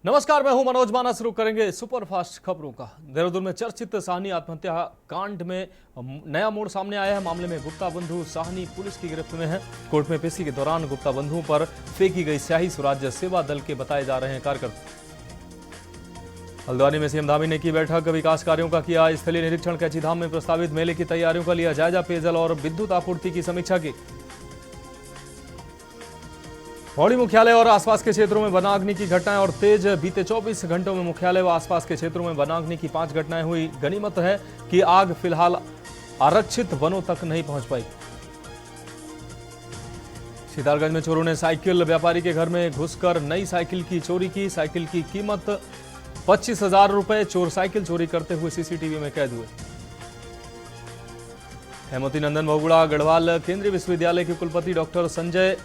नमस्कार, मैं हूं मनोज माना। शुरू करेंगे सुपरफास्ट खबरों का। देहरादून में चर्चित साहनी आत्महत्या कांड में नया मोड़ सामने आया है। मामले में गुप्ता बंधु साहनी पुलिस की गिरफ्त में है। कोर्ट में पेशी के दौरान गुप्ता बंधुओं पर फेंकी गई स्याही स्वराज्य सेवा दल के बताए जा रहे हैं कार्यकर्ता। हल्द्वानी में सीएम धामी ने की बैठक, विकास कार्यों का किया स्थलीय निरीक्षण। कैची धाम में प्रस्तावित मेले की तैयारियों का लिया जायजा। पेयजल और विद्युत आपूर्ति की समीक्षा की। पौड़ी मुख्यालय और आसपास के क्षेत्रों में वनाग्नि की घटनाएं और तेज। बीते 24 घंटों में मुख्यालय व आसपास के क्षेत्रों में वनाग्नि की 5 घटनाएं हुई। गनीमत है कि आग फिलहाल आरक्षित वनों तक नहीं पहुंच पाई। सितारगंज में चोरों ने साइकिल व्यापारी के घर में घुसकर नई साइकिल की चोरी की। साइकिल की कीमत 25,000 रुपए। चोर साइकिल चोरी करते हुए सीसीटीवी में कैद हुए। हेमवती नंदन बहुगुणा गढ़वाल केंद्रीय विश्वविद्यालय के कुलपति डॉक्टर संजय,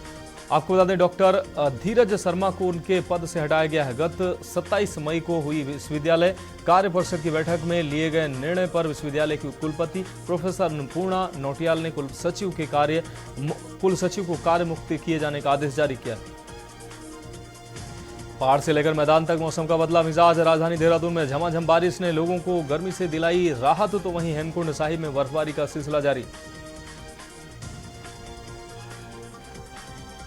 आपको बता दें, डॉक्टर धीरज शर्मा को उनके पद से हटाया गया है। गत 27 मई को हुई विश्वविद्यालय कार्य परिषद की बैठक में लिए गए निर्णय पर विश्वविद्यालय की कुलपति प्रोफेसर अन्नपूर्णा नौटियाल ने कुल सचिव को कार्य मुक्त किए जाने का आदेश जारी किया। पहाड़ से लेकर मैदान तक मौसम का बदला मिजाज। राजधानी देहरादून में झमाझम बारिश ने लोगों को गर्मी से दिलाई राहत, तो वहीं हेमकुंड साहिब में बर्फबारी का सिलसिला जारी।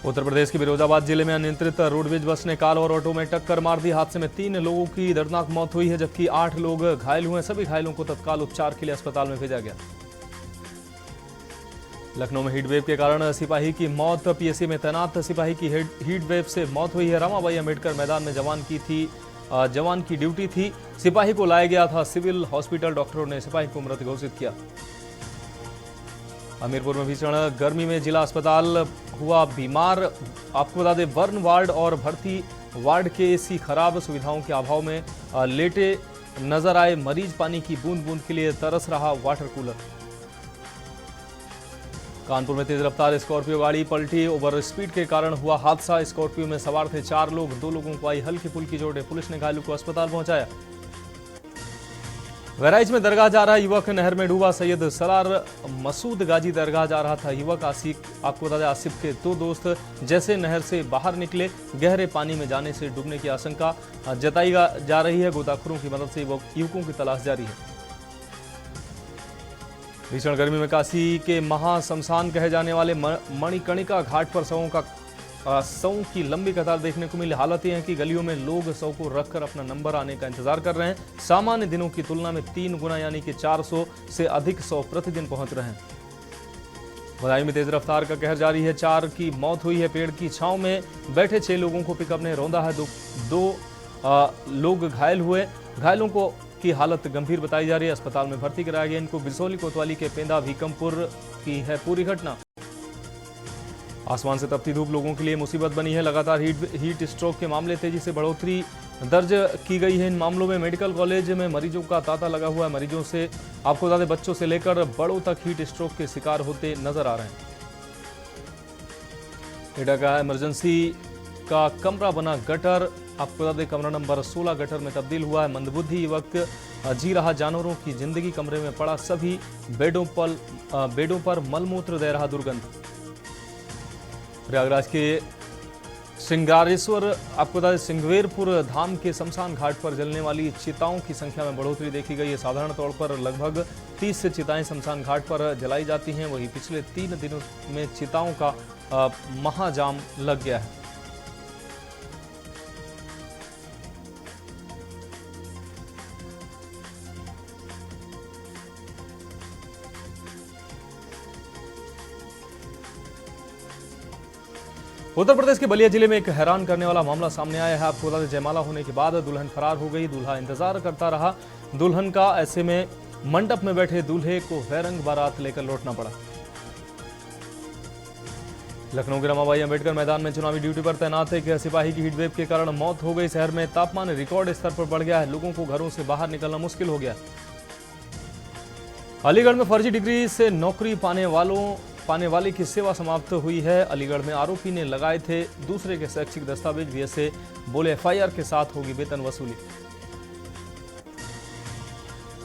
उत्तर प्रदेश के फिरोजाबाद जिले में अनियंत्रित रोडवेज बस ने कार और ऑटो में टक्कर मार दी। हादसे में 3 लोगों की दर्दनाक मौत हुई है, जबकि 8 लोग घायल हुए। सभी घायलों को तत्काल उपचार के लिए अस्पताल में भेजा गया। लखनऊ में हीटवेव के कारण सिपाही की मौत। पीएससी में तैनात सिपाही की हीटवेव से मौत हुई है। रमाबाई अंबेडकर मैदान में जवान की ड्यूटी थी। सिपाही को लाया गया था सिविल हॉस्पिटल। डॉक्टरों ने सिपाही को मृत घोषित किया। हमीरपुर में भीषण गर्मी में जिला अस्पताल हुआ बीमार। आपको बता दें, बर्न वार्ड और भर्ती वार्ड के एसी खराब। सुविधाओं के अभाव में लेटे नजर आए मरीज। पानी की बूंद बूंद के लिए तरस रहा वाटर कूलर। कानपुर में तेज रफ्तार स्कॉर्पियो गाड़ी पलटी। ओवर स्पीड के कारण हुआ हादसा। स्कॉर्पियो में सवार थे 4 लोग। 2 लोगों को आई हल्की फुल्की चोटें। पुलिस ने घायलों को अस्पताल पहुंचाया। बहराइच में दरगाह जा रहा युवक नहर में डूबा। सैयद सरार मसूद गाजी दरगाह जा रहा था युवक। आपको बता दें, आसिफ के 2 दोस्त जैसे नहर से बाहर निकले, गहरे पानी में जाने से डूबने की आशंका जताई जा रही है। गोताखोरों की मदद से युवकों की तलाश जारी है। भीषण गर्मी में काशी के महाशमशान कहे जाने वाले मणिकर्णिका घाट पर शवों की लंबी कतार देखने को मिली। हालत यह है कि गलियों में लोग शव को रखकर अपना नंबर आने का इंतजार कर रहे हैं। सामान्य दिनों की तुलना में 3 गुना यानी कि 400 से अधिक शव प्रतिदिन पहुंच रहे हैं। बदायूं में तेज रफ्तार का कहर जारी है। 4 की मौत हुई है। पेड़ की छांव में बैठे 6 लोगों को पिकअप ने रौंदा है। दो लोग घायल हुए। घायलों को की हालत गंभीर बताई जा रही है। अस्पताल में भर्ती कराया गया। इनको बिसौली कोतवाली के पेंदा भीकमपुर की है पूरी घटना। आसमान से तपती धूप लोगों के लिए मुसीबत बनी है। लगातार हीट स्ट्रोक के मामले तेजी से बढ़ोतरी दर्ज की गई है। इन मामलों में मेडिकल कॉलेज में मरीजों का तांता लगा हुआ है। मरीजों से आपको बता दें, बच्चों से लेकर बड़ों तक हीट स्ट्रोक के शिकार होते नजर आ रहे हैं। एडा का इमरजेंसी का कमरा बना गटर। आपको बता दें, कमरा नंबर 16 गटर में तब्दील हुआ है। मंदबुद्धि युवक जी रहा जानवरों की जिंदगी। कमरे में पड़ा सभी बेडों पर मलमूत्र दे रहा दुर्गंध। प्रयागराज के श्रृंगारेश्वर, आपको बता दें, सिंगवेरपुर धाम के शमशान घाट पर जलने वाली चिताओं की संख्या में बढ़ोतरी देखी गई है। साधारण तौर पर लगभग 30 से चिताएं शमशान घाट पर जलाई जाती हैं। वहीं पिछले 3 दिनों में चिताओं का महाजाम लग गया है। उत्तर प्रदेश के बलिया जिले में एक हैरान करने वाला मामला सामने आया है। आपको बता दें, जयमाला होने के बाद दुल्हन फरार हो गई। दूल्हा इंतजार करता रहा दुल्हन का। ऐसे में मंडप में बैठे दूल्हे को बेरंग बारात लेकर लौटना पड़ा। लखनऊ के रमाबाई अंबेडकर मैदान में चुनावी ड्यूटी पर तैनात एक सिपाही की हीटवेव के कारण मौत हो गई। शहर में तापमान रिकॉर्ड स्तर पर बढ़ गया है। लोगों को घरों से बाहर निकलना मुश्किल हो गया। अलीगढ़ में फर्जी डिग्री से नौकरी पाने वाले की सेवा समाप्त हुई है। अलीगढ़ में आरोपी ने लगाए थे दूसरे के शैक्षिक दस्तावेज। बीएसए बोले एफआईआर के साथ होगी वेतन वसूली।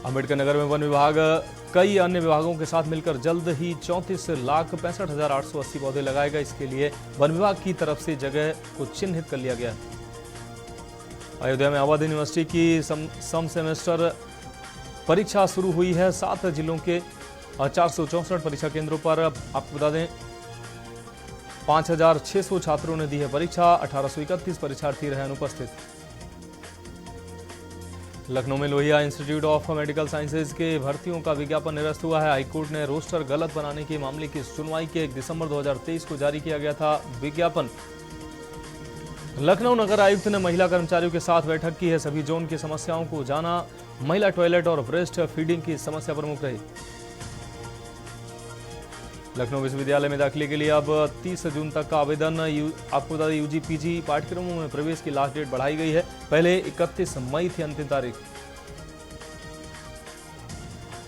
अंबेडकर नगर में वन विभाग कई अन्य विभागों के साथ मिलकर जल्द ही 34,65,880 पौधे लगाएगा। इसके लिए वन विभाग की तरफ से जगह को चिन्हित कर लिया गया है। अयोध्या में अवध यूनिवर्सिटी की सम सेमेस्टर परीक्षा शुरू हुई है। 7 जिलों के 464 परीक्षा केंद्रों पर आपको बता दें 5,600 छात्रों ने दी है परीक्षा। 1831 परीक्षार्थी रहे अनुपस्थित। लखनऊ में Lohia institute of medical sciences के भर्तियों का विज्ञापन निरस्त हुआ है। हाईकोर्ट ने रोस्टर गलत बनाने के मामले की सुनवाई के 1 दिसंबर 2023 को जारी किया गया था विज्ञापन। लखनऊ नगर आयुक्त ने महिला कर्मचारियों के साथ बैठक की है। सभी जोन की समस्याओं को जाना। महिला टॉयलेट और ब्रेस्ट फीडिंग की समस्या प्रमुख रही। लखनऊ विश्वविद्यालय में दाखिले के लिए अब 30 जून तक का आवेदन। आपको बता दें यूजी पीजी पाठ्यक्रमों में प्रवेश की लास्ट डेट बढ़ाई गई है। पहले 31 मई थी अंतिम तारीख।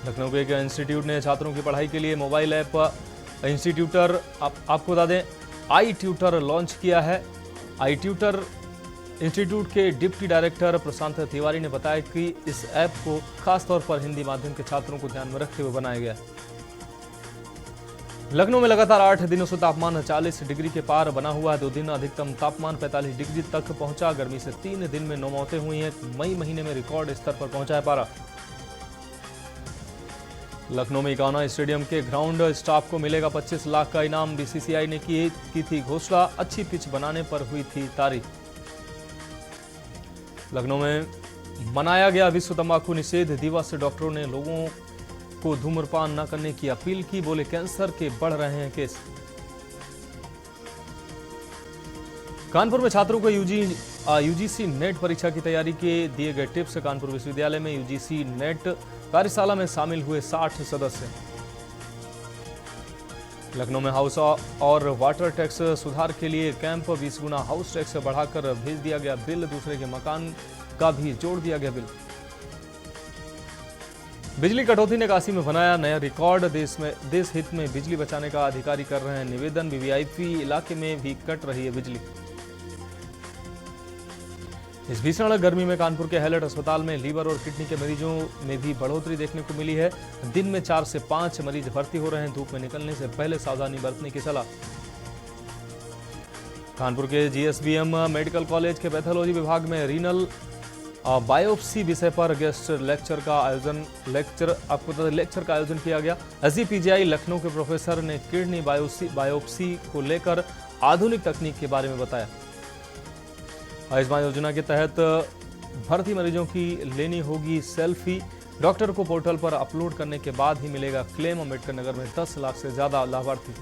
लखनऊ के एक इंस्टीट्यूट ने छात्रों की पढ़ाई के लिए मोबाइल ऐप इंस्टीट्यूटर आपको बता दें आई ट्यूटर लॉन्च किया है। आई ट्यूटर इंस्टीट्यूट के डिप्टी डायरेक्टर प्रशांत तिवारी ने बताया कि इस ऐप को खासतौर पर हिंदी माध्यम के छात्रों को ध्यान में रखते हुए बनाया गया। लखनऊ में लगातार 8 दिनों से तापमान 40 डिग्री के पार बना हुआ है। 2 दिन अधिकतम तापमान 45 डिग्री तक पहुंचा। गर्मी से 3 दिन में 9 मौतें हुई हैं। मई महीने में रिकॉर्ड स्तर पर पहुंचा है पारा। लखनऊ में इकाना स्टेडियम के ग्राउंड स्टाफ को मिलेगा 25 लाख का इनाम। बीसीसीआई ने की थी घोषणा। अच्छी पिच बनाने पर हुई थी तारीफ। लखनऊ में मनाया गया विश्व तंबाकू निषेध दिवस। डॉक्टरों ने लोगों को धूम्रपान न करने की अपील की। बोले कैंसर के बढ़ रहे हैं केस। कानपुर में छात्रों को यूजीसी नेट परीक्षा की तैयारी के दिए गए टिप्स। कानपुर विश्वविद्यालय में यूजीसी नेट कार्यशाला में शामिल हुए 60 सदस्य। लखनऊ में हाउस और वाटर टैक्स सुधार के लिए कैंप। 20 गुना हाउस टैक्स बढ़ाकर भेज दिया गया बिल। दूसरे के मकान का भी जोड़ दिया गया बिल। बिजली कटौती ने काशी में बनाया नया रिकॉर्ड। देश हित में बिजली बचाने का अधिकारी कर रहे हैं निवेदन। वीवीआईपी इलाके में भी कट रही है बिजली। इस भीषण गर्मी में कानपुर के हैलेट अस्पताल में लीवर और किडनी के मरीजों में भी बढ़ोतरी देखने को मिली है। दिन में 4 से 5 मरीज भर्ती हो रहे हैं। धूप में निकलने से पहले सावधानी बरतने की सलाह। कानपुर के जीएसबीएम मेडिकल कॉलेज के पैथोलॉजी विभाग में रीनल बायोप्सी विषय पर गेस्ट लेक्चर का आयोजन किया गया। एसजीपीजीआई लखनऊ के प्रोफेसर ने किडनी बायोप्सी को लेकर आधुनिक तकनीक के बारे में बताया। आयुष्मान योजना के तहत भर्ती मरीजों की लेनी होगी सेल्फी। डॉक्टर को पोर्टल पर अपलोड करने के बाद ही मिलेगा क्लेम। अम्बेडकर नगर में 10 लाख से ज्यादा लाभार्थी।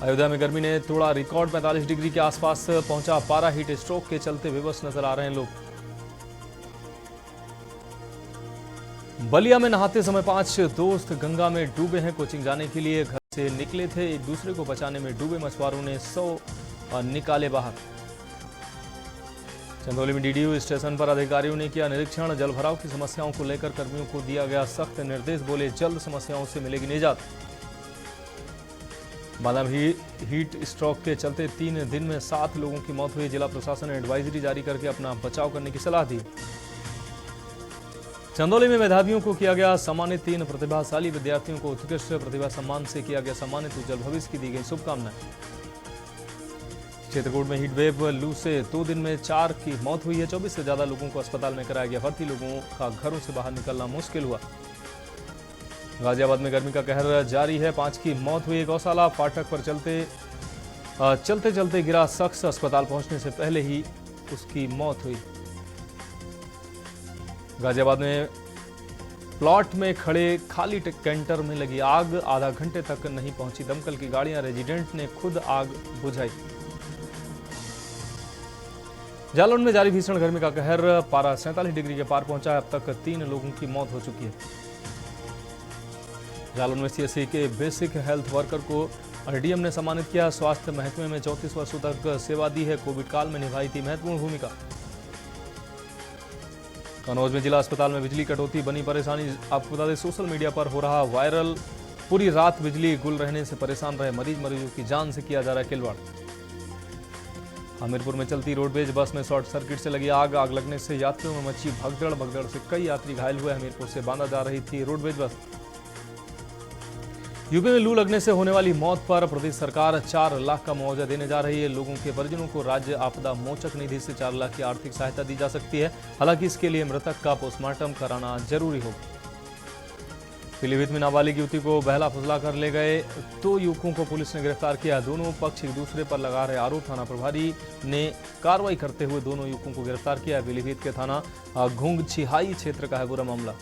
अयोध्या में गर्मी ने तोड़ा रिकॉर्ड। 45 डिग्री के आसपास पहुंचा पारा। हीट स्ट्रोक के चलते बेबस नजर आ रहे हैं लोग। बलिया में नहाते समय 5 दोस्त गंगा में डूबे हैं। कोचिंग जाने के लिए घर से निकले थे। एक दूसरे को बचाने में डूबे मछुआरों ने 100 निकाले बाहर। चंदौली में डीडीयू स्टेशन पर अधिकारियों ने किया निरीक्षण। जलभराव की समस्याओं को लेकर कर्मियों को दिया गया सख्त निर्देश। बोले जल्द समस्याओं से मिलेगी निजात। बांदा में हीट स्ट्रोक के चलते 3 दिन में 7 लोगों की मौत हुई। जिला प्रशासन ने एडवाइजरी जारी करके अपना बचाव करने की सलाह दी। चंदौली में मेधावियों को किया गया सम्मानित। 3 प्रतिभाशाली विद्यार्थियों को उत्कृष्ट प्रतिभा सम्मान से किया गया सम्मानित। उज्जवल भविष्य की दी गई शुभकामनाएं। चित्रकूट में हीटवेव लू से 2 दिन में 4 की मौत हुई है। 24 से ज्यादा लोगों को अस्पताल में कराया गया भर्ती। लोगों का घरों से बाहर निकलना मुश्किल हुआ। गाजियाबाद में गर्मी का कहर जारी है। 5 की मौत हुई। गौशाला फाटक पर चलते चलते गिरा शख्स। अस्पताल पहुंचने से पहले ही उसकी मौत हुई। गाजियाबाद में प्लॉट में खड़े खाली कैंटर में लगी आग। आधा घंटे तक नहीं पहुंची दमकल की गाड़ियां। रेजिडेंट ने खुद आग बुझाई। जालौन में जारी भीषण गर्मी का कहर। पारा 47 डिग्री के पार पहुंचा है। अब तक 3 लोगों की मौत हो चुकी है। जालौन में सीएससी के बेसिक हेल्थ वर्कर को डीएम ने सम्मानित किया। स्वास्थ्य महकमे में 34 वर्षों तक सेवा दी है। कोविड काल में निभाई थी महत्वपूर्ण भूमिका। कन्नौज में जिला अस्पताल में बिजली कटौती बनी परेशानी। आपको बता दें सोशल मीडिया पर हो रहा वायरल। पूरी रात बिजली गुल रहने से परेशान रहे मरीजों की जान से किया जा रहा है खिलवाड़। हमीरपुर में चलती रोडवेज बस में शॉर्ट सर्किट से लगी आग। आग लगने से यात्रियों में मची भगदड़ से कई यात्री घायल हुए। हमीरपुर से बांदा जा रही थी रोडवेज बस। यूपी में लू लगने से होने वाली मौत पर प्रदेश सरकार 4 लाख का मुआवजा देने जा रही है। लोगों के परिजनों को राज्य आपदा मोचक निधि से 4 लाख की आर्थिक सहायता दी जा सकती है। हालांकि इसके लिए मृतक का पोस्टमार्टम कराना जरूरी होगा। पीलीभीत में नाबालिग युवती को बहला फुसला कर ले गए 2 युवकों को पुलिस ने गिरफ्तार किया। दोनों पक्ष एक दूसरे पर लगा रहे आरोप। थाना प्रभारी ने कार्रवाई करते हुए दोनों युवकों को गिरफ्तार किया। पीलीभीत के थाना घुंगछिहाई क्षेत्र का है पूरा मामला।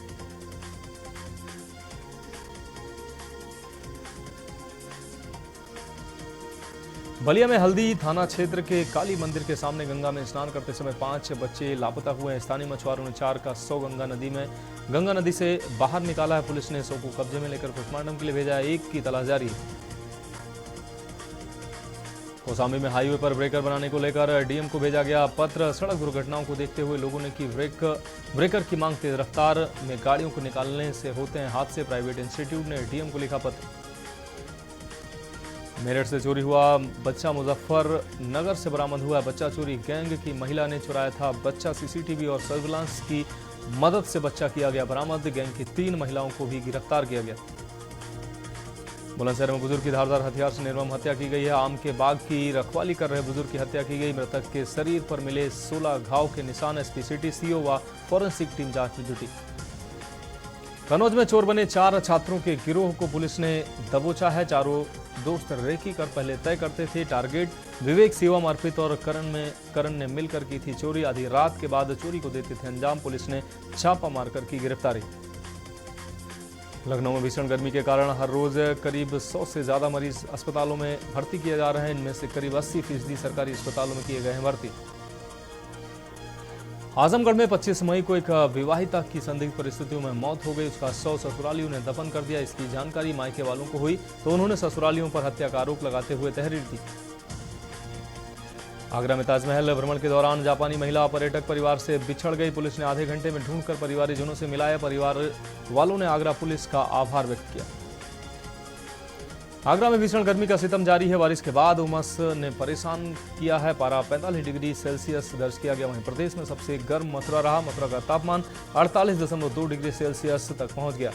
बलिया में हल्दी थाना क्षेत्र के काली मंदिर के सामने गंगा में स्नान करते समय 5 बच्चे लापता हुए हैं। स्थानीय मछुआरों ने 4 का शव गंगा नदी से बाहर निकाला है। पुलिस ने शव को कब्जे में लेकर पोस्टमार्टम के लिए भेजा है। 1 की तलाश जारी है। कौसाम्बी में हाईवे पर ब्रेकर बनाने को लेकर डीएम को भेजा गया पत्र। सड़क दुर्घटनाओं को देखते हुए लोगों ने की ब्रेकर की मांग। तेज रफ्तार में गाड़ियों को निकालने से होते हैं हादसे। प्राइवेट इंस्टीट्यूट ने डीएम को लिखा पत्र। मेरठ से चोरी हुआ बच्चा मुजफ्फरनगर से बरामद हुआ। बच्चा चोरी गैंग की महिला ने चुराया था बच्चा। सीसीटीवी और सर्विलांस की मदद से बच्चा किया गया बरामद। गैंग की 3 महिलाओं को भी गिरफ्तार किया गया। बुलंदशहर में बुजुर्ग की धारदार हथियार से निर्मम हत्या की गई है। आम के बाग की रखवाली कर रहे बुजुर्ग की हत्या की गई। मृतक के शरीर पर मिले 16 घाव के निशान। एसपी सिटी सीओ व फॉरेंसिक टीम जांच में जुटी। कन्नौज में चोर बने 4 छात्रों के गिरोह को पुलिस ने दबोचा है। चारों दोस्त रेकी कर पहले तय करते थे टारगेट। विवेक, शिवम, अर्पित और करण ने मिलकर की थी चोरी। आधी रात के बाद चोरी को देते थे अंजाम। पुलिस ने छापा मारकर की गिरफ्तारी। लखनऊ में भीषण गर्मी के कारण हर रोज करीब 100 से ज्यादा मरीज अस्पतालों में भर्ती किए जा रहे हैं। इनमें से करीब 80% सरकारी अस्पतालों में किए गए हैं भर्ती। आजमगढ़ में 25 मई को एक विवाहिता की संदिग्ध परिस्थितियों में मौत हो गई। उसका शव ससुरालियों ने दफन कर दिया। इसकी जानकारी मायके वालों को हुई तो उन्होंने ससुरालियों पर हत्या का आरोप लगाते हुए तहरीर दी। आगरा में ताजमहल भ्रमण के दौरान जापानी महिला पर्यटक परिवार से बिछड़ गई। पुलिस ने आधे घंटे में ढूंढकर परिवारजनों से मिलाया। परिवार वालों ने आगरा पुलिस का आभार व्यक्त किया। आगरा में भीषण गर्मी का सितम जारी है। बारिश के बाद उमस ने परेशान किया है। पारा 45 डिग्री सेल्सियस दर्ज किया गया। वहीं प्रदेश में सबसे गर्म मथुरा रहा। मथुरा का तापमान 48.2 डिग्री सेल्सियस तक पहुंच गया।